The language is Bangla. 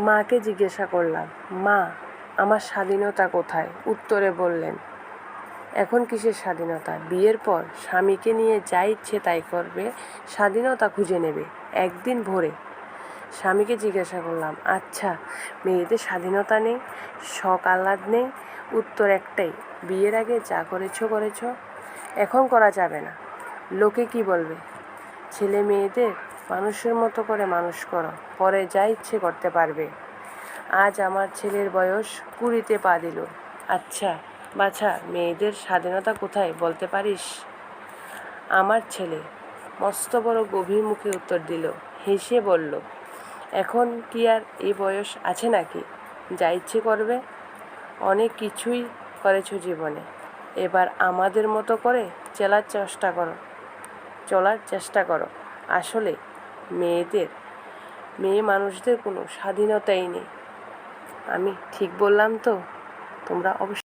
মাকে জিজ্ঞাসা করলাম, মা, আমার স্বাধীনতা কোথায়? উত্তরে বললেন, এখন কিসের স্বাধীনতা? বিয়ের পর স্বামীকে নিয়ে যা ইচ্ছে তাই করবে, স্বাধীনতা খুঁজে নেবে একদিন ভোরে। স্বামীকে জিজ্ঞাসা করলাম, আচ্ছা, মেয়েদের স্বাধীনতা নেই, শখ আহ্লাদ নেই? উত্তর একটাই, বিয়ের আগে যা করেছো, এখন করা যাবে না। লোকে কি বলবে? ছেলে মেয়েদের মানুষের মতো করে মানুষ করো, পরে যা ইচ্ছে করতে পারবে। আজ আমার ছেলের বয়স 20-তে পা দিল। আচ্ছা বাছা, মেয়েদের স্বাধীনতা কোথায় বলতে পারিস? আমার ছেলে মস্ত বড় গভীর মুখে উত্তর দিল, হেসে বলল, এখন কি আর এই বয়স আছে নাকি যা ইচ্ছে করবে? অনেক কিছুই করেছো জীবনে, এবার আমাদের মতো করে চলার চেষ্টা করো। আসলে মেয়ে মানুষদের কোনো স্বাধীনতাই নেই। আমি ঠিক বললাম তো? তোমরা অবশ্যই